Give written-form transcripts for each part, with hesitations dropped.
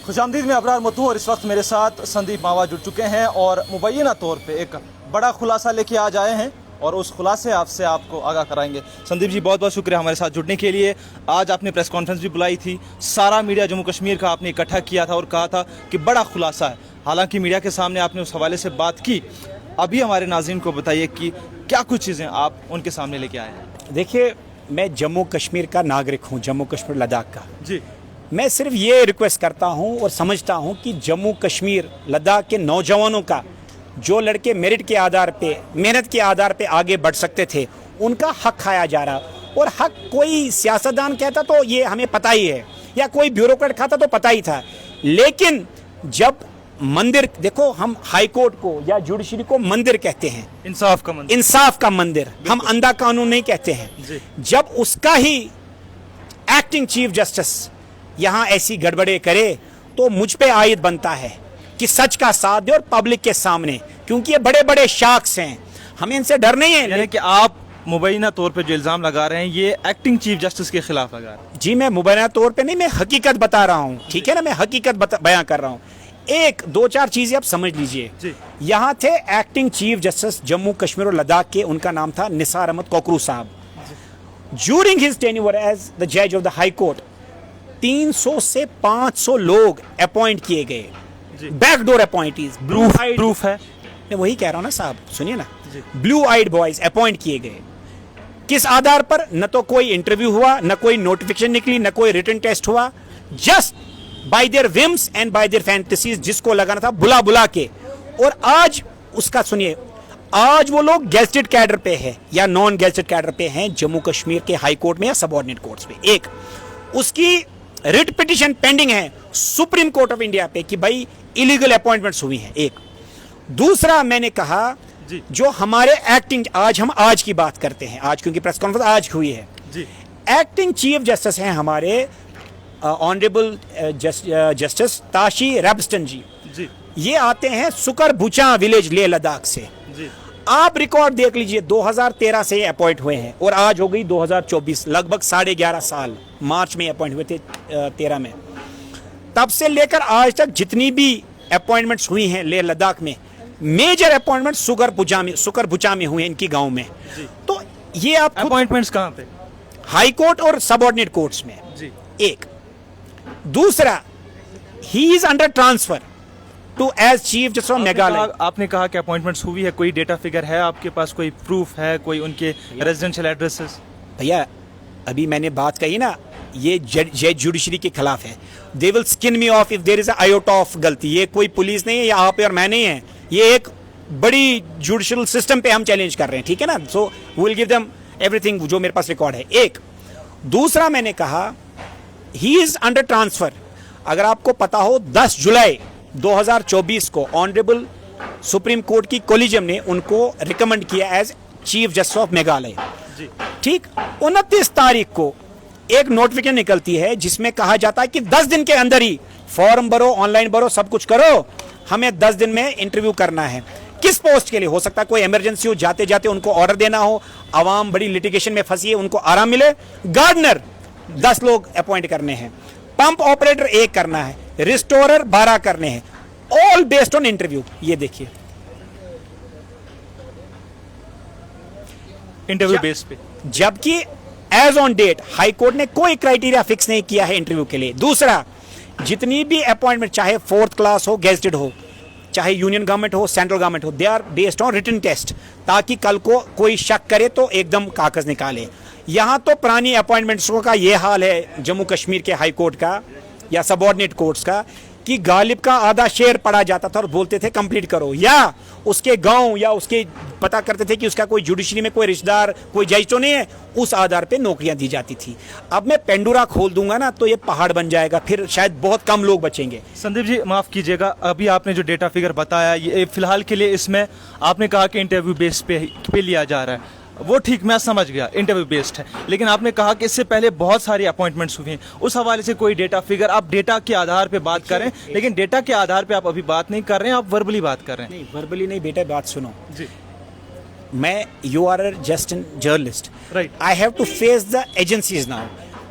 खुशामदीद में अबरार मतू और इस वक्त मेरे साथ संदीप मावा जुड़ चुके हैं और मुबैना तौर पे एक बड़ा खुलासा लेके आज आए हैं और उस खुलासे आपसे आपको आगाह कराएंगे। संदीप जी बहुत बहुत शुक्रिया हमारे साथ जुड़ने के लिए। आज आपने प्रेस कॉन्फ्रेंस भी बुलाई थी, सारा मीडिया जम्मू कश्मीर का आपने इकट्ठा किया था और कहा था कि बड़ा खुलासा है। हालांकि मीडिया के सामने आपने उस हवाले से बात की, अभी हमारे नाज़रीन को बताइए कि क्या कुछ चीज़ें आप उनके सामने लेके आए हैं। देखिए, मैं जम्मू कश्मीर का नागरिक हूँ, जम्मू कश्मीर लद्दाख का जी। मैं सिर्फ ये रिक्वेस्ट करता हूँ और समझता हूँ कि जम्मू कश्मीर लद्दाख के नौजवानों का, जो लड़के मेरिट के आधार पे, मेहनत के आधार पे आगे बढ़ सकते थे, उनका हक खाया जा रहा। और हक कोई सियासतदान कहता तो ये हमें पता ही है, या कोई ब्यूरोक्रेट खाता तो पता ही था। लेकिन जब मंदिर, देखो हम हाई कोर्ट को या जुडिशरी को मंदिर कहते हैं, इंसाफ का मंदिर, इंसाफ का मंदिर, हम अंधा कानून नहीं कहते हैं। जब उसका ही एक्टिंग चीफ जस्टिस यहां ऐसी गड़बड़े करे तो मुझ पे आयद बनता है कि सच का साथ दे और पब्लिक के सामने, क्योंकि ये बड़े बड़े शार्क्स हैं, हमें इनसे डर नहीं है। यानी कि आप मुबैना तौर पे जो इल्जाम लगा रहे हैं ये एक्टिंग चीफ जस्टिस के खिलाफ लगा रहे हैं। जी, मैं मुबैना तौर पे नहीं, मैं हकीकत बता रहा हूँ, ठीक है ना, मैं हकीकत बयां कर रहा हूँ। एक दो चार चीजें आप समझ लीजिए। यहाँ थे acting chief justice Jammu Kashmir और लद्दाख के, उनका नाम था निसार अहमद कोकरू साहब। During his tenure as the जज ऑफ द हाई कोर्ट 300 से 500 लोग अपॉइंट किए गए, बैकडोर अपॉइंटीज, प्रूफ है। मैं वही कह रहा हूं ना साहब, सुनिए ना, ब्लू आइड बॉयज अपॉइंट किए गए। किस आधार पर? न तो कोई इंटरव्यू हुआ, न कोई नोटिफिकेशन निकली, न कोई रिटन टेस्ट हुआ, just by their whims and by their fantasies, जिसको लगाना था बुला बुला के। और आज उसका सुनिए, आज वो लोग गेजेटेड कैडर पे है या नॉन गेजेटेड कैडर पे हैं जम्मू कश्मीर के हाई कोर्ट में या सबऑर्डिनेट कोर्ट्स पे। एक उसकी रिट पिटीशन पेंडिंग है सुप्रीम कोर्ट ऑफ इंडिया पे कि भाई इलीगल अपॉइंटमेंट्स हुई हैं। एक दूसरा, मैंने कहा जो हमारे एक्टिंग, आज की बात करते हैं, आज क्योंकि प्रेस कॉन्फ्रेंस आज हुई है जी। एक्टिंग चीफ जस्टिस हैं हमारे ऑनरेबल जस्टिस ताशी रैबस्टन जी। ये आते हैं सुकर बुचा विलेज लेह लद्दाख से जी। आप रिकॉर्ड देख लीजिए, 2013 से अपॉइंट हुए हैं और आज हो गई 2024, लगभग 11.5 साल। मार्च में अपॉइंट हुए थे 13 में। तब से लेकर आज तक जितनी भी अपॉइंटमेंट्स हुई हैं लेह लद्दाख में, मेजर अपॉइंटमेंट सुकर बुचा में हुए इनकी गांव में। तो ये आप अपॉइंटमेंट्स कहां पे? हाई कोर्ट और सबऑर्डिनेट कोर्ट्स में जी। एक दूसरा, he is under transfer to as chief justice of Meghalaya. आपने कहा कि अपॉइंटमेंट्स हुई है, कोई डेटा फिगर है आपके पास, कोई प्रूफ है, कोई उनके रेजिडेंशियल एड्रेसेस? भैया अभी मैंने बात कही ना, ये जज जुडिशरी के खिलाफ है। They will skin me off if there is a iota of गलती। ये कोई पुलिस नहीं है या आप और मैं नहीं है, ये एक बड़ी जुडिशल सिस्टम पे हम चैलेंज कर रहे हैं, ठीक है ना। So we will give them everything जो मेरे पास रिकॉर्ड है। एक दूसरा, मैंने कहा ही इज अंडर ट्रांसफर। अगर आपको पता हो, 10 जुलाई 2024 को ऑनरेबल सुप्रीम कोर्ट की कोलिजियम ने उनको रिकमेंड किया as chief justice of Meghalaya. ठीक 29 तारीख को एक नोटिफिकेशन निकलती है जिसमें कहा जाता है कि 10 दिन के अंदर ही फॉर्म भरो, ऑनलाइन भरो, सब कुछ करो, हमें 10 दिन में इंटरव्यू करना है। किस पोस्ट के लिए? हो सकता है कोई इमरजेंसी हो, जाते जाते उनको ऑर्डर देना हो, आवाम बड़ी लिटिगेशन में फंसी है, उनको आराम मिले। गार्डनर 10 लोग अपॉइंट करने हैं, पंप ऑपरेटर 1 करना है, रिस्टोरर 12 करने हैं, ऑल बेस्ड ऑन इंटरव्यू। ये देखिए इंटरव्यू बेस पे, जबकि as on date high court ने कोई क्राइटेरिया फिक्स नहीं किया है इंटरव्यू के लिए। दूसरा, जितनी भी अपॉइंटमेंट, चाहे 4th क्लास हो, गेजेटेड हो, चाहे यूनियन गवर्नमेंट हो, सेंट्रल गवर्नमेंट हो, they are based on written test, ताकि कल को कोई शक करे तो एकदम कागज निकाले। यहां तो पुरानी अपॉइंटमेंट्स का ये हाल है जम्मू कश्मीर के हाई कोर्ट का या सबऑर्डिनेट कोर्ट्स का कि गालिब का आधा शेर पढ़ा जाता था और बोलते थे कंप्लीट करो, या उसके गांव या उसके पता करते थे कि उसका कोई जुडिशरी में कोई रिश्तेदार, कोई जज तो नहीं है, उस आधार पे नौकरियां दी जाती थी। अब मैं पेंडुरा खोल दूंगा ना तो ये पहाड़ बन जाएगा, फिर शायद बहुत कम लोग बचेंगे। संदीप जी माफ कीजिएगा, अभी आपने जो डेटा फिगर बताया ये फिलहाल के लिए, इसमें आपने कहा कि इंटरव्यू बेस पे लिया जा रहा है, वो ठीक, मैं समझ गया, इंटरव्यू बेस्ड है। लेकिन आपने कहा कि इससे पहले बहुत सारी अपॉइंटमेंट्स हुई हैं, उस हवाले से कोई डेटा फिगर, आप डेटा के आधार पे बात करें, लेकिन डेटा के आधार पे आप अभी बात नहीं कर रहे हैं, आप वर्बली बात कर रहे हैं। नहीं, वर्बली नहीं बेटा, बात सुनो जी। मैं, you are just an journalist, right? I have to face the agencies now.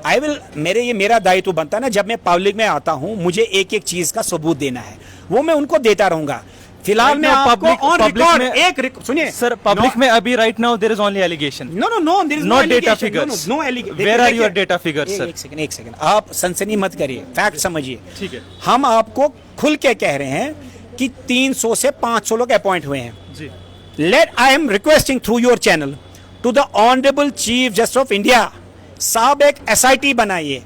I will, मेरा दायित्व बनता है ना, जब मैं पब्लिक में आता हूं मुझे एक एक चीज का सबूत देना है, वो मैं उनको देता रहूंगा। फिलहाल मैं आपको ऑन रिकॉर्ड एक सुनिए सर, पब्लिक में अभी right now there is only allegation, no there is not data figures, no where are your data figures sir? एक सेकंड आप सनसनी मत करिए, फैक्ट समझिए। ठीक है, हम आपको खुल के कह रहे हैं कि 300 से 500 लोग अपॉइंट हुए हैं जी। Let I am requesting through your channel to the honourable chief justice of India, साहब एक SIT बनाइए।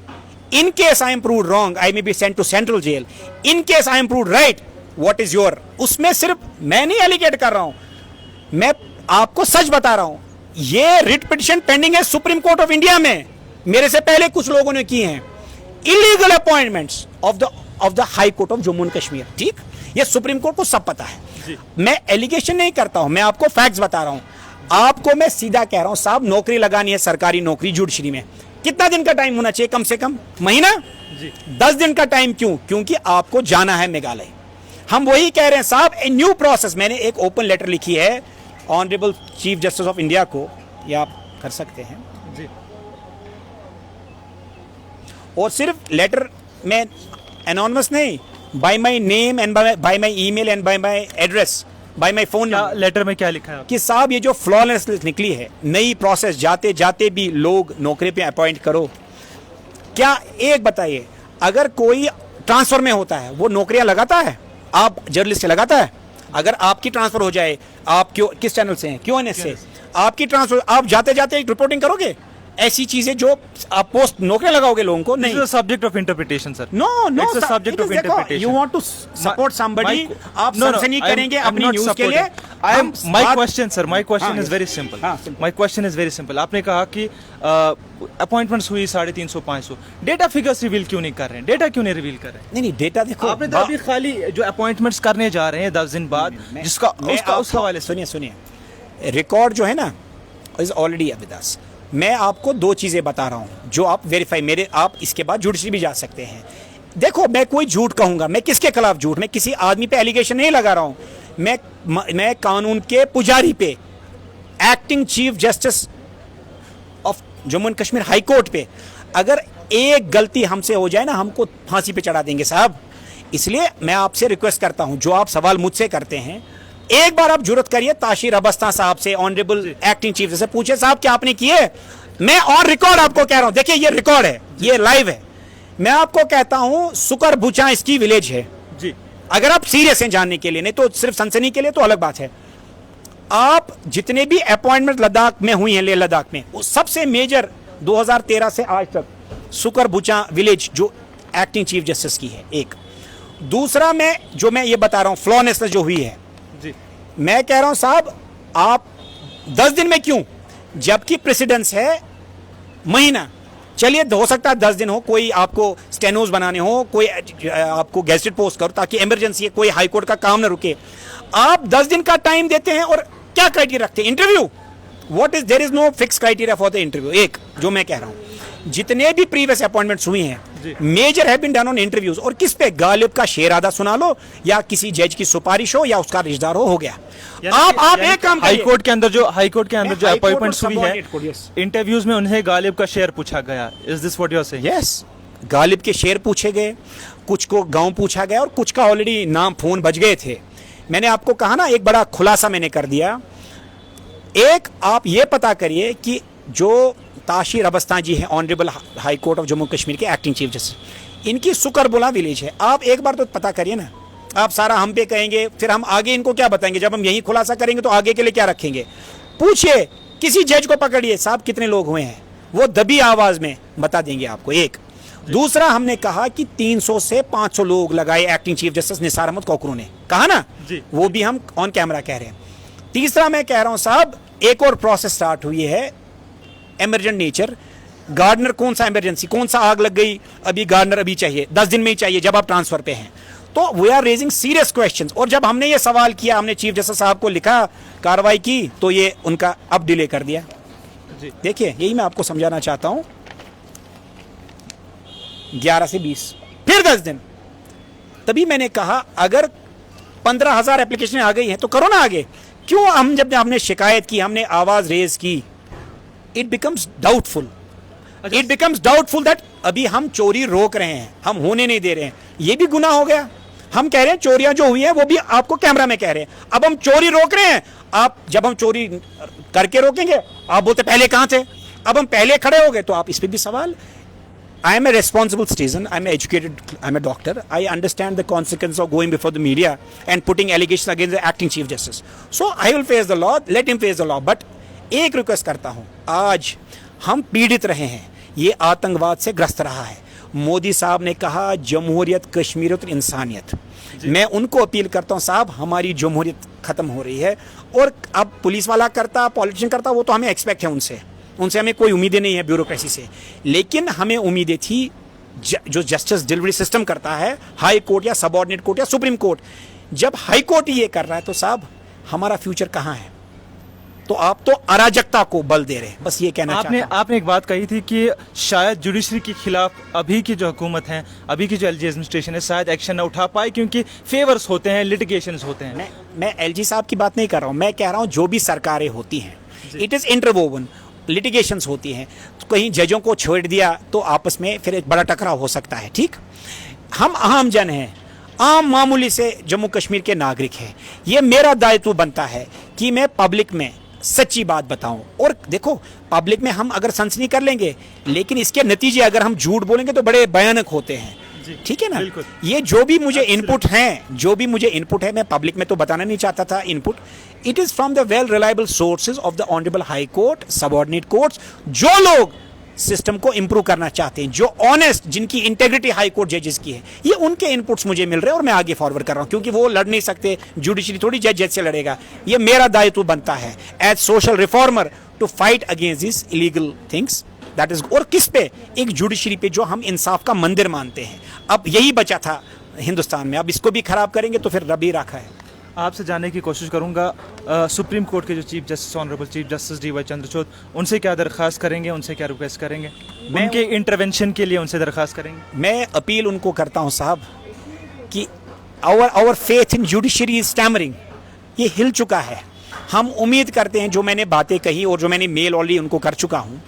In case I am prove wrong I may be sent to central jail, in case I am prove right what is your. उसमें सिर्फ मैं नहीं एलिगेट कर रहा हूं, मैं आपको सच बता रहा हूं। ये रिट पिटिशन पेंडिंग है सुप्रीम कोर्ट ऑफ इंडिया में, मेरे से पहले कुछ लोगों ने किए हैं, illegal appointments of the high court of Jammu and Kashmir. ठीक, ये सुप्रीम कोर्ट को सब पता है। मैं एलिगेशन नहीं करता हूं, मैं आपको फैक्ट्स बता रहा हूं। आपको मैं सीधा कह रहा हूं, साहब नौकरी लगानी है, सरकारी नौकरी जुडिशरी में, कितना दिन का टाइम होना चाहिए? कम से कम महीना जी। 10 दिन का टाइम क्यों? क्योंकि आपको जाना है मेघालय। हम वही कह रहे हैं साहब, ए न्यू प्रोसेस। मैंने एक ओपन लेटर लिखी है honourable chief justice of India को, ये आप कर सकते हैं जी। और सिर्फ लेटर में एनोनिमस नहीं, by my name and by my email and by my address, by my phone number. Letter में क्या लिखा है कि साहब ये जो फ्लॉलेस निकली है नई प्रोसेस, जाते जाते भी लोग नौकरी पे अपॉइंट करो। क्या एक बताइए, अगर कोई ट्रांसफर में होता है वो नौकरियां लगाता है? आप जर्नलिस्ट लगाता है? अगर आपकी ट्रांसफर हो जाए, आप क्यों किस चैनल से हैं? QNS से आपकी ट्रांसफर, आप जाते जाते एक रिपोर्टिंग करोगे? ऐसी चीजें जो आप पोस्ट नौकरियां लगाओगे लोगों को? नहीं, subject of interpretation sir. No it's a subject of interpretation. You want to support somebody, आप सनसनी करेंगे अपनी न्यूज के लिए। My question sir, my question is very simple. My question is very simple. आपने कहा कि अपॉइंटमेंट्स हुई 350 500, डेटा फिगर्स रिवील क्यों नहीं कर रहे हैं? डेटा क्यों नहीं रिवील कर रहे हैं? नहीं डेटा देखो, आपने तो अभी खाली जो अपॉइंटमेंट्स करने जा रहे हैं 10 दिन बाद, जिसका उस हवाले से सुनिए, रिकॉर्ड जो है ना इज ऑलरेडी विद अस। मैं आपको दो चीजें बता रहा हूं जो आप वेरीफाई, मेरे आप इसके बाद जुडिशरी भी जा सकते हैं। देखो, मैं कोई झूठ कहूंगा, मैं किसके खिलाफ झूठ, मैं किसी आदमी पे एलिगेशन नहीं लगा रहा हूं, मैं कानून के पुजारी पे, acting chief justice of Jammu and Kashmir high court पे, अगर एक गलती हमसे हो जाए ना, हमको फांसी पे चढ़ा देंगे साहब। इसलिए मैं आपसे रिक्वेस्ट करता हूं, जो आप सवाल मुझसे करते हैं, एक बार आप जुर्रत करिए ताशीर अबस्ता साहब से, ऑनरेबल एक्टिंग चीफ से पूछे, साहब क्या आपने किए? मैं ऑन रिकॉर्ड आपको कह रहा हूं, देखिए ये रिकॉर्ड है, ये लाइव है। मैं आपको कहता हूं सुकर बुचा इसकी विलेज है जी। अगर आप सीरियस हैं जानने के लिए, नहीं तो सिर्फ सनसनी के लिए तो अलग बात है। आप जितने भी अपॉइंटमेंट लद्दाख में हुई हैं, लेह लद्दाख में, वो सबसे मेजर 2013 से आज तक सुकर बुचा विलेज जो एक्टिंग चीफ जस्टिस की है। एक दूसरा, मैं ये बता रहा हूं फ्लॉनेस जो हुई है जी। मैं कह रहा हूं साहब, आप 10 दिन में क्यों, जबकि प्रेसिडेंस है महीना। चलिए हो सकता है 10 दिन हो, कोई आपको स्टेनोज बनाने हो, कोई आपको गेजेटेड पोस्ट करो ताकि इमरजेंसी है, कोई हाई कोर्ट का काम ना रुके। आप 10 दिन का टाइम देते हैं और क्या क्राइटेरिया रखते हैं? Interview. What is, there is no fix criteria for the interview. एक जो मैं कह रहा हूं, जितने भी प्रीवियस अपॉइंटमेंट्स हुई हैं major have been done on interviews. और किस पे? गालिब का शेर आदा सुना लो, या किसी जज की सिफारिश हो, या उसका रिश्तेदार हो गया। आप एक काम, हाई कोर्ट के अंदर जो अपॉइंटमेंट्स हुई है, इंटरव्यूज में उन्हें गालिब का शेर पूछा गया। Is this what you are saying? Yes, Ghalib के शेर पूछे गए, कुछ को गांव पूछा गया और कुछ का ऑलरेडी नाम फोन बज गए थे। मैंने आपको कहा ना, एक बड़ा खुलासा मैंने कर दिया। एक आप ये पता करिए कि जो ताशीर अबस्ता जी हैं, honourable high court of Jammu Kashmir के एक्टिंग चीफ जस्टिस, इनकी सुकरबुला विलेज है। आप एक बार तो पता करिए ना। आप सारा हम पे कहेंगे, फिर हम आगे इनको क्या बताएंगे? जब हम यही खुलासा करेंगे तो आगे के लिए क्या रखेंगे? पूछिए, किसी जज को पकड़िए, साहब कितने लोग हुए हैं, वो दबी आवाज में बता देंगे आपको। एक दूसरा, हमने कहा कि 300 से 500 लोग लगाए acting chief justice Nisar Ahmad Kakru ने कहा ना जी। वो भी हम ऑन कैमरा कह रहे हैं। तीसरा, मैं कह रहा हूं साहब, एक और प्रोसेस स्टार्ट हुई है इमरजेंट नेचर। गार्डनर, कौन सा इमरजेंसी, कौन सा आग लग गई, अभी गार्डनर अभी चाहिए, 10 दिन में ही चाहिए जब आप ट्रांसफर पे हैं। तो we are raising serious questions. और जब हमने ये सवाल किया, हमने चीफ जस्टिस साहब को लिखा, कार्रवाई की, तो ये उनका अब डिले कर दिया। देखिए, यही मैं आपको समझाना चाहता हूं। 11 से 20, फिर 10 दिन। तभी मैंने कहा, अगर 15,000 एप्लीकेशन आ गई हैं तो करो ना आगे। क्यों हम, जब हमने शिकायत की, हमने आवाज रेज की, it becomes doubtful. It becomes doubtful that अभी हम चोरी रोक रहे हैं, हम होने नहीं दे रहे हैं, ये भी गुनाह हो गया। हम कह रहे हैं चोरियां जो हुई हैं वो भी आपको कैमरा में कह रहे हैं, अब हम चोरी रोक रहे हैं। आप जब हम चोरी करके रोकेंगे आप बोलते पहले कहां थे, अब हम पहले खड़े हो गए, तो आप इस पे भी सवाल। I am a responsible citizen. I'm educated. I'm a doctor. I understand the consequence of going before the media and putting allegations against the acting chief justice. So I will face the law. Let him face the law. But एक request करता हूं, आज हम पीड़ित रहे हैं, ये आतंकवाद से ग्रस्त रहा है। मोदी साहब ने कहा जमहूरियत, कश्मीरियत और इंसानियत। मैं उनको अपील करता हूं, साहब हमारी जमहूरियत खत्म हो रही है, और अब पुलिस वाला करता, पॉलिटिशियन करता, वो तो हमें एक्सपेक्ट है उनसे हमें कोई उम्मीदें नहीं है ब्यूरोक्रेसी से, लेकिन हमें उम्मीदें थी जो जस्टिस डिलीवरी सिस्टम करता है, हाई कोर्ट या सबऑर्डिनेट कोर्ट या सुप्रीम कोर्ट, जब हाई कोर्ट ये कर रहा है तो साहब हमारा फ्यूचर कहां है? तो आप तो अराजकता को बल दे रहे हैं, बस ये कहना चाहता हूं। आपने एक बात कही थी कि शायद जुडिशरी के खिलाफ अभी की जो हुकूमत है, अभी की जो एलजी एडमिनिस्ट्रेशन है, शायद एक्शन न उठा पाए क्योंकि फेवर्स होते हैं, लिटिगेशंस होते हैं। मैं एलजी साहब की बात नहीं कर रहा हूं, मैं कह रहा हूं जो भी सरकारें होती हैं, इट इज इंटरवोवन, लिटिगेशंस होती हैं, तो कहीं जजों को छोड़ दिया तो आपस में फिर एक बड़ा टकराव हो सकता है। ठीक, हम आम जन हैं, आम मामूली से जम्मू कश्मीर के नागरिक हैं, ये मेरा दायित्व बनता है कि मैं पब्लिक में सच्ची बात बताऊं। और देखो पब्लिक में हम अगर सनसनी कर लेंगे, लेकिन इसके नतीजे अगर हम झूठ बोलेंगे तो बड़े भयानक होते हैं। ठीक है ना? ये जो भी मुझे इनपुट है, मैं पब्लिक में तो बताना नहीं चाहता था input, it is from the well reliable sources of the honourable high court, subordinate courts, जो लोग सिस्टम को इंप्रूव करना चाहते हैं, जो ऑनेस्ट, जिनकी इंटेग्रिटी हाई कोर्ट जजेस की है, ये उनके इनपुट्स मुझे मिल रहे हैं और मैं आगे फॉरवर्ड कर रहा हूं, क्योंकि वो लड़ नहीं सकते, जुडिशरी थोड़ी जज से लड़ेगा। ये मेरा दायित्व बनता है as social reformer to fight against this illegal things, that is. और किस पे? एक जुडिशरी पे जो हम इंसाफ का मंदिर मानते हैं। अब यही बचा था हिंदुस्तान में, अब इसको भी खराब करेंगे तो फिर रब ही रखा है। आपसे जानने की कोशिश करूंगा, सुप्रीम कोर्ट के जो chief justice, honourable chief justice D.Y.. Chandrachud, उनसे क्या दरख्वास्त करेंगे, उनसे क्या रिक्वेस्ट करेंगे, उनके इंटरवेंशन के लिए उनसे दरख्वास्त करेंगे? मैं अपील उनको करता हूं साहब कि our faith in judiciary is stammering, ये हिल चुका है। हम उम्मीद करते हैं जो मैंने बातें कही और जो मैंने मेल ऑलरेडी उनको कर चुका हूं,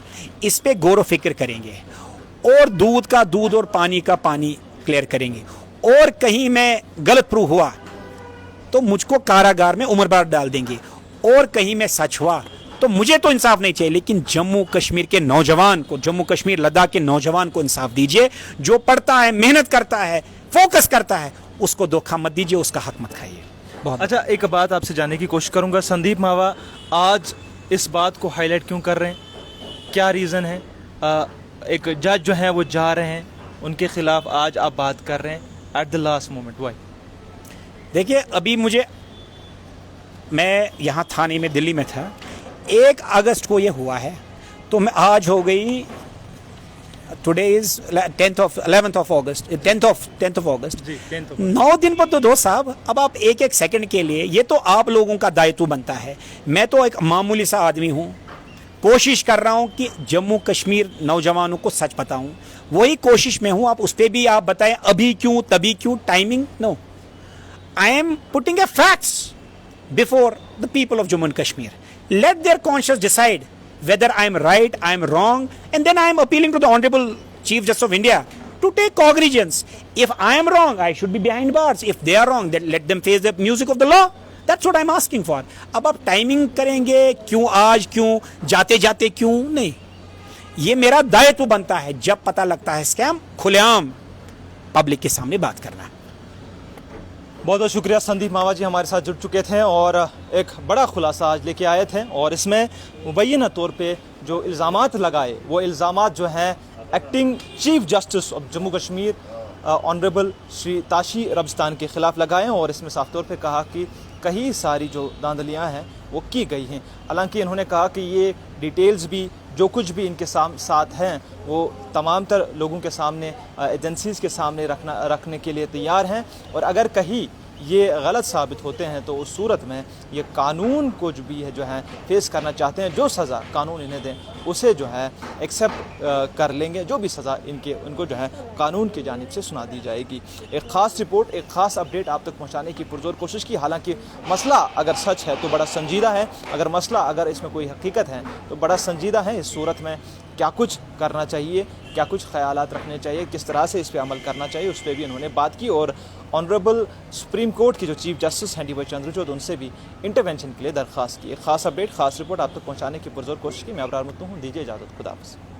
इस पे गौर व फिक्र करेंगे और दूध का दूध और पानी का पानी क्लियर करेंगे। और कहीं मैं गलत प्रूव हुआ तो मुझको कारागार में उम्र भर डाल देंगे, और कहीं मैं सच हुआ तो मुझे तो इंसाफ नहीं चाहिए, लेकिन जम्मू कश्मीर के नौजवान को, जम्मू कश्मीर लद्दाख के नौजवान को इंसाफ दीजिए। जो पढ़ता है, मेहनत करता है, फोकस करता है, उसको धोखा मत दीजिए, उसका हक मत खाइए। बहुत अच्छा, एक बात आपसे जानने की कोशिश करूंगा, संदीप मावा आज इस बात को हाईलाइट क्यों कर रहे हैं, क्या रीज़न है? एक जज जो हैं वो जा रहे हैं, उनके खिलाफ आज आप बात कर रहे हैं at the last moment, why? देखिए, अभी मैं यहाँ थाने में दिल्ली में था, 1 अगस्त को ये हुआ है, तो मैं आज हो गई, today is 11th of August, 10th of August, 9 दिन पर तो दो साहब। अब आप एक सेकंड के लिए, ये तो आप लोगों का दायित्व बनता है, मैं तो एक मामूली सा आदमी हूँ, कोशिश कर रहा हूँ कि जम्मू कश्मीर नौजवानों को सच बताऊँ, वही कोशिश में हूँ। आप उस पर भी आप बताएं अभी क्यों, तभी क्यों, timing no, I am putting a facts before the people of Jammu and Kashmir. Let their conscience decide whether I am right, I am wrong, and then I am appealing to the Honorable Chief Justice of India to take cognizance. If I am wrong, I should be behind bars. If they are wrong, then let them face the music of the law. That's what I am asking for. अब आप timing करेंगे, क्यों आज, क्यों जाते जाते, क्यों नहीं, ये मेरा दायित्व बनता है। जब पता लगता है स्कैम, खुलेआम पब्लिक के सामने बात करना। बहुत बहुत शुक्रिया। संदीप मावा जी हमारे साथ जुड़ चुके थे और एक बड़ा खुलासा आज लेके आए थे, और इसमें मुबैना तौर पे जो इल्ज़ामात लगाए, वो इल्ज़ामात जो हैं acting chief justice of Jammu Kashmir honourable Shri Tashi Rabstan के ख़िलाफ़ लगाए, और इसमें साफ तौर पे कहा कि कई सारी जो धांधलियाँ हैं वो की गई हैं। हालांकि इन्होंने कहा कि ये डिटेल्स भी, जो कुछ भी इनके साथ हैं, वो तमाम तर लोगों के सामने, एजेंसीज़ के सामने रखने के लिए तैयार हैं, और अगर कहीं ये गलत साबित होते हैं तो उस सूरत में ये कानून को जो भी है जो है फेस करना चाहते हैं, जो सज़ा कानून इन्हें दें उसे जो है एक्सेप्ट कर लेंगे, जो भी सज़ा उनको जो है कानून की जानिब से सुना दी जाएगी। एक ख़ास रिपोर्ट, एक ख़ास अपडेट आप तक पहुंचाने की पुरजोर कोशिश की। हालांकि मसला अगर सच है तो बड़ा संजीदा है, अगर इसमें कोई हकीकत है तो बड़ा संजीदा है। इस सूरत में क्या कुछ करना चाहिए, क्या कुछ ख्यालात रखने चाहिए, किस तरह से इस पर अमल करना चाहिए, उस पर भी इन्होंने बात की। और ऑनरेबल सुप्रीम कोर्ट की जो चीफ जस्टिस हैं डी.वाई. चंद्रचूड़, उनसे भी इंटरवेंशन के लिए दरख्वास्त की। एक खास अपडेट, खास रिपोर्ट आप तक पहुँचाने की पुरजोर कोशिश की। मैं अबरार मुत्तू हूँ, दीजिए इजाज़त, खुदा हाफ़िज़।